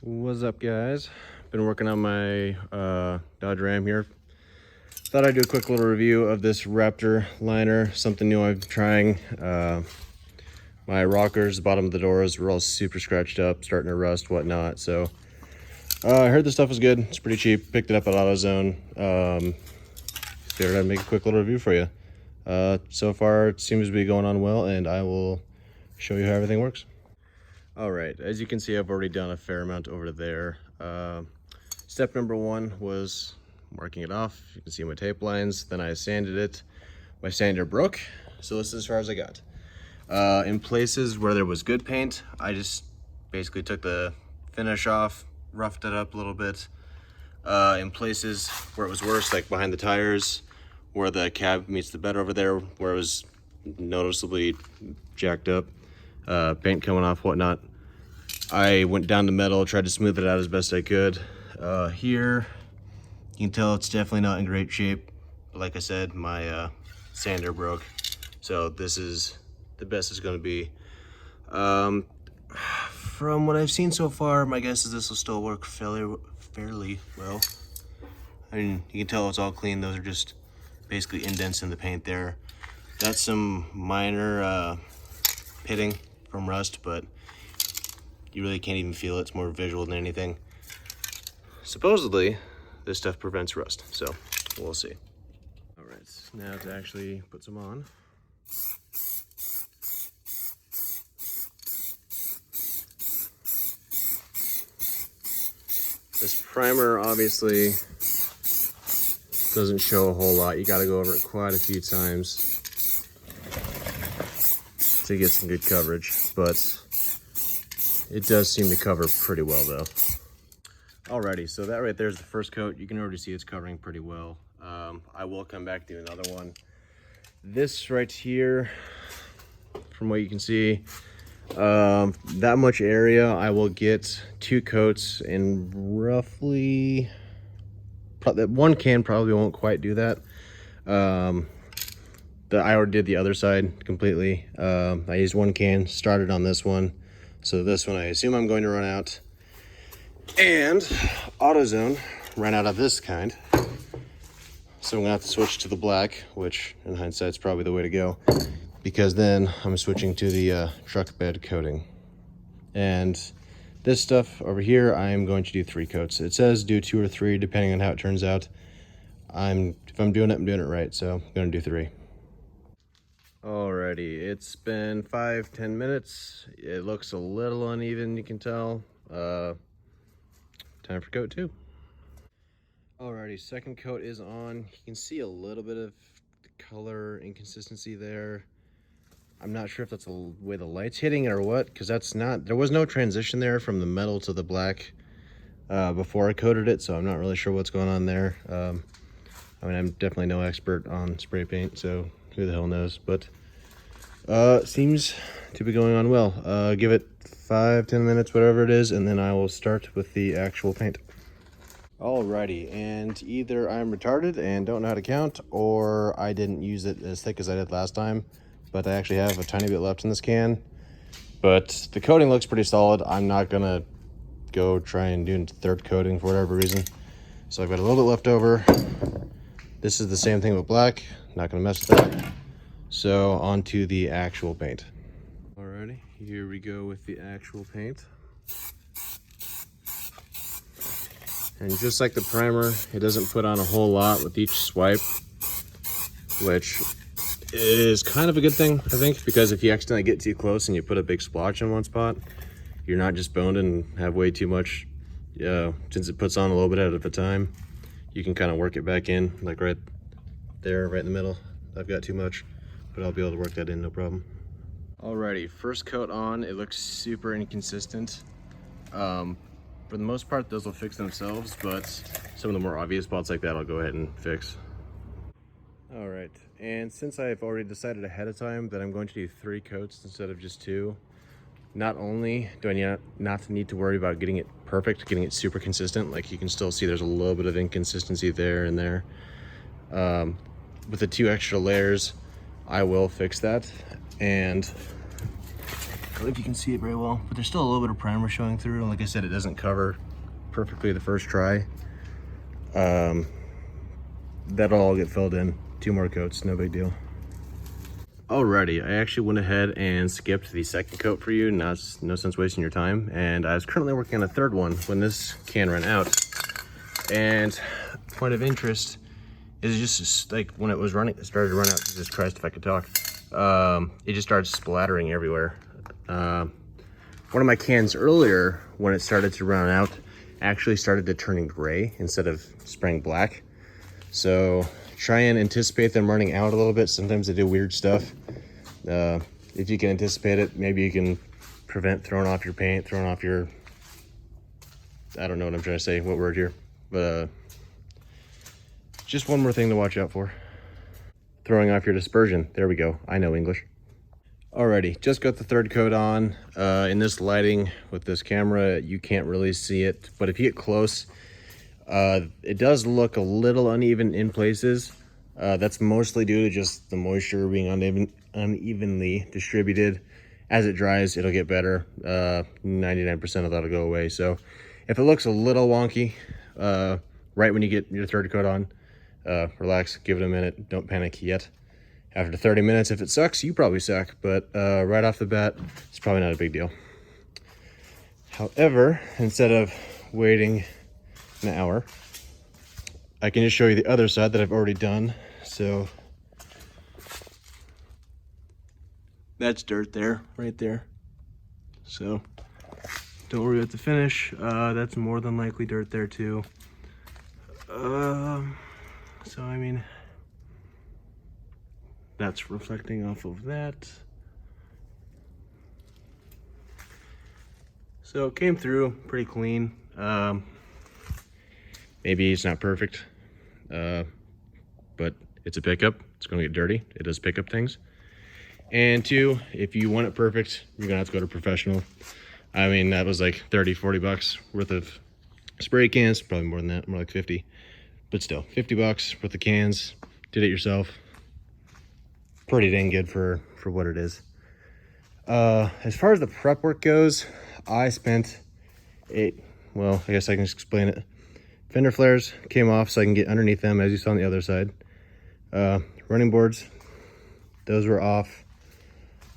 What's up, guys? Been working on my Dodge Ram here. Thought I'd do a quick little review of this Raptor liner, something new I'm trying. My rockers, the bottom of the doors were all super scratched up, starting to rust, whatnot. So I heard this stuff was good. It's pretty cheap. Picked it up at AutoZone. Figured I'd make a quick little review for you. So far, it seems to be going on well, and I will show you how everything works. All right, as you can see, I've already done a fair amount over there. Step number one was marking it off. You can see my tape lines. Then I sanded it. My sander broke, so this is as far as I got. In places where there was good paint, I just basically took the finish off, roughed it up a little bit. In places where it was worse, like behind the tires, where the cab meets the bed over there, where it was noticeably jacked up, paint coming off, whatnot, I went down to metal, tried to smooth it out as best I could. Here, you can tell it's definitely not in great shape. But like I said, my sander broke, so this is the best it's going to be. From what I've seen so far, my guess is this will still work fairly well. I mean, you can tell it's all clean. Those are just basically indents in the paint there. That's some minor pitting from rust, but you really can't even feel it. It's more visual than anything. Supposedly, this stuff prevents rust, so we'll see. All right, now to actually put some on. This primer obviously doesn't show a whole lot. You got to go over it quite a few times to get some good coverage, but it does seem to cover pretty well though. Alrighty, so that right there is the first coat. You can already see it's covering pretty well. I will come back to another one. This right here, from what you can see, that much area, I will get 2 coats in roughly, that one can probably won't quite do that. I already did the other side completely. I used 1 can, started on this one. So this one, I assume I'm going to run out. And AutoZone ran out of this kind. So I'm gonna have to switch to the black, which in hindsight is probably the way to go, because then I'm switching to the truck bed coating. And this stuff over here, I'm going to do 3 coats. It says do 2 or 3, depending on how it turns out. If I'm doing it right, so I'm gonna do 3. Alrighty, it's been 5-10 minutes. It looks a little uneven, you can tell. Time for coat 2. Alrighty, second coat is on. You can see a little bit of color inconsistency there. I'm not sure if that's the way the light's hitting it or what, because there was no transition there from the metal to the black before I coated it, so I'm not really sure what's going on there. I mean, I'm definitely no expert on spray paint, so who the hell knows, but seems to be going on well. Give it 5-10 minutes, whatever it is, and then I will start with the actual paint. Alrighty, and either I'm retarded and don't know how to count, or I didn't use it as thick as I did last time, but I actually have a tiny bit left in this can. But the coating looks pretty solid. I'm not gonna go try and do a 3rd coating for whatever reason. So I've got a little bit left over. This is the same thing with black, not gonna mess with that. So on to the actual paint. Alrighty, here we go with the actual paint. And just like the primer, it doesn't put on a whole lot with each swipe, which is kind of a good thing, I think, because if you accidentally get too close and you put a big splotch in one spot, you're not just boned and have way too much. Since it puts on a little bit at a time, you can kind of work it back in, like right there, right in the middle. I've got too much, but I'll be able to work that in, no problem. Alrighty, first coat on. It looks super inconsistent. For the most part, those will fix themselves, but some of the more obvious spots like that, I'll go ahead and fix. All right, and since I've already decided ahead of time that I'm going to do 3 coats instead of just 2, not only do I not need to worry about getting it perfect, getting it super consistent, like you can still see there's a little bit of inconsistency there and there. With the 2 extra layers, I will fix that. And don't know if you can see it very well, but there's still a little bit of primer showing through. And like I said, it doesn't cover perfectly the first try. That'll all get filled in. 2 more coats, no big deal. Alrighty, I actually went ahead and skipped the second coat for you. No sense wasting your time. And I was currently working on a third one when this can ran out. And point of interest is just like when it was running, it started to run out. Jesus Christ, if I could talk. It just started splattering everywhere. One of my cans earlier, when it started to run out, actually started to turning gray instead of spraying black. So try and anticipate them running out a little bit. Sometimes they do weird stuff. If you can anticipate it, maybe you can prevent throwing off your paint, throwing off your, I don't know what I'm trying to say, what word here, but just one more thing to watch out for. Throwing off your dispersion. There we go. I know English. Alrighty, just got the third coat on. In this lighting with this camera, you can't really see it, but if you get close, it does look a little uneven in places. That's mostly due to just the moisture being unevenly distributed. As it dries, it'll get better. 99% of that'll go away. So if it looks a little wonky, right when you get your third coat on, relax, give it a minute, don't panic yet. After 30 minutes, if it sucks, you probably suck, but right off the bat, it's probably not a big deal. However, instead of waiting an hour, I can just show you the other side that I've already done. So that's dirt there, right there. So don't worry about the finish. That's more than likely dirt there too. So I mean, that's reflecting off of that. So it came through pretty clean. Maybe it's not perfect, but it's a pickup. It's going to get dirty. It does pick up things. And 2, if you want it perfect, you're going to have to go to professional. I mean, that was like 30, 40 bucks worth of spray cans. Probably more than that, more like 50. But still, 50 bucks worth of cans. Did it yourself. Pretty dang good for what it is. As far as the prep work goes, I spent well, I guess I can just explain it. Fender flares came off so I can get underneath them, as you saw on the other side. Running boards, those were off.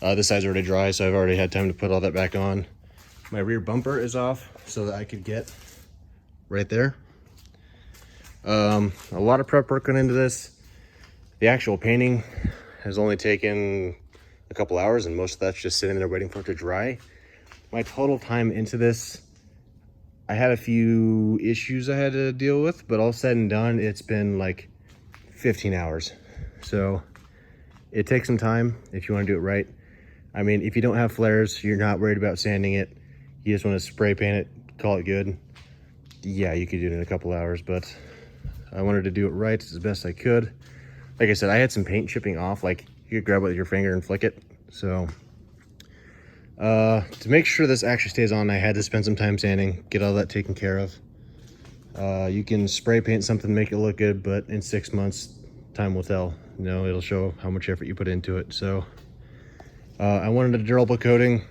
This side's already dry, so I've already had time to put all that back on. My rear bumper is off so that I could get right there. A lot of prep work went into this. The actual painting has only taken a couple hours, and most of that's just sitting there waiting for it to dry. My total time into this, I had a few issues I had to deal with, but all said and done, it's been like 15 hours. So it takes some time if you want to do it right. I mean, if you don't have flares, you're not worried about sanding it, you just want to spray paint it, call it good. Yeah, you could do it in a couple hours, but I wanted to do it right as best I could. Like I said, I had some paint chipping off, like you could grab it with your finger and flick it. So to make sure this actually stays on, I had to spend some time sanding, get all that taken care of. You can spray paint something, make it look good, but in 6 months, time will tell. You know, it'll show how much effort you put into it. So I wanted a durable coating.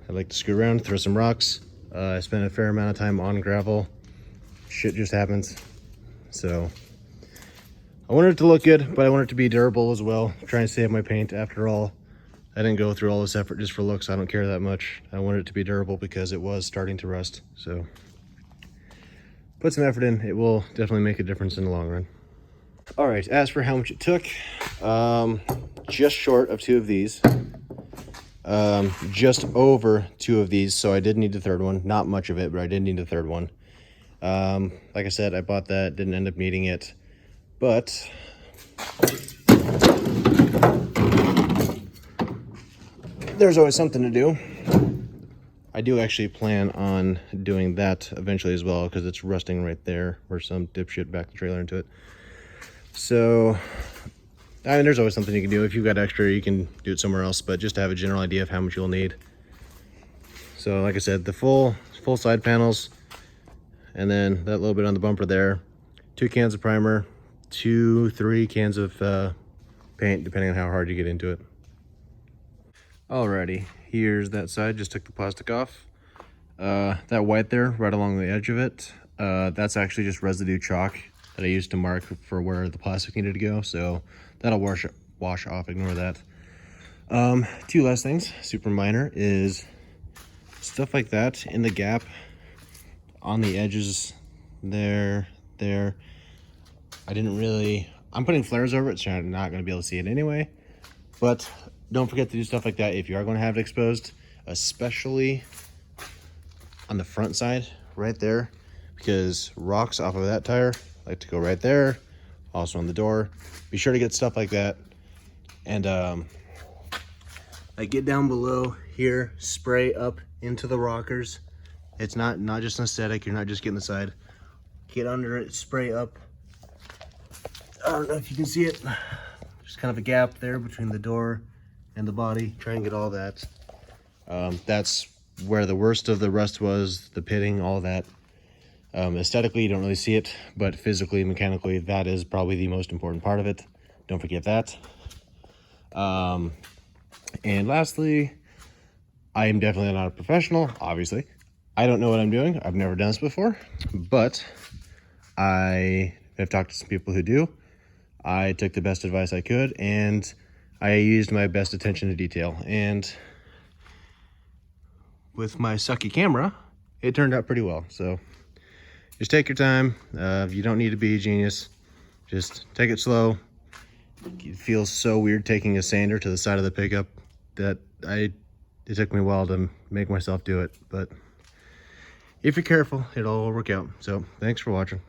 I like to scoot around, throw some rocks. I spent a fair amount of time on gravel. Shit just happens. So I wanted it to look good, but I want it to be durable as well. Trying to save my paint. After all, I didn't go through all this effort just for looks. I don't care that much. I wanted it to be durable because it was starting to rust. So put some effort in. It will definitely make a difference in the long run. All right, as for how much it took, just short of 2 of these. Just over 2 of these, so I did need the third one. Not much of it, but I did need the third one. Like I said, I bought that, didn't end up needing it, but there's always something to do. I do actually plan on doing that eventually as well, because it's rusting right there where some dipshit backed the trailer into it. So I mean, there's always something you can do. If you've got extra, you can do it somewhere else, but just to have a general idea of how much you'll need. So like I said, the full side panels, and then that little bit on the bumper there, 2 cans of primer, 2-3 cans of paint, depending on how hard you get into it. Alrighty, here's that side, just took the plastic off. That white there, right along the edge of it, that's actually just residue chalk that I used to mark for where the plastic needed to go, so that'll wash off, ignore that. Two last things, super minor, is stuff like that in the gap on the edges there. I'm putting flares over it, so I'm not going to be able to see it anyway. But don't forget to do stuff like that if you are going to have it exposed, especially on the front side right there, because rocks off of that tire like to go right there, also on the door. Be sure to get stuff like that. And like get down below here, spray up into the rockers. It's not just an aesthetic, you're not just getting the side. Get under it, spray up. I don't know if you can see it. There's kind of a gap there between the door and the body. Try and get all that. That's where the worst of the rust was, the pitting, all that. Aesthetically, you don't really see it, but physically, mechanically, that is probably the most important part of it. Don't forget that. And lastly, I am definitely not a professional, obviously. I don't know what I'm doing. I've never done this before, but I have talked to some people who do. I took the best advice I could, and I used my best attention to detail. And with my sucky camera, it turned out pretty well. So just take your time. You don't need to be a genius. Just take it slow. It feels so weird taking a sander to the side of the pickup that it took me a while to make myself do it. But if you're careful, it'll all work out. So thanks for watching.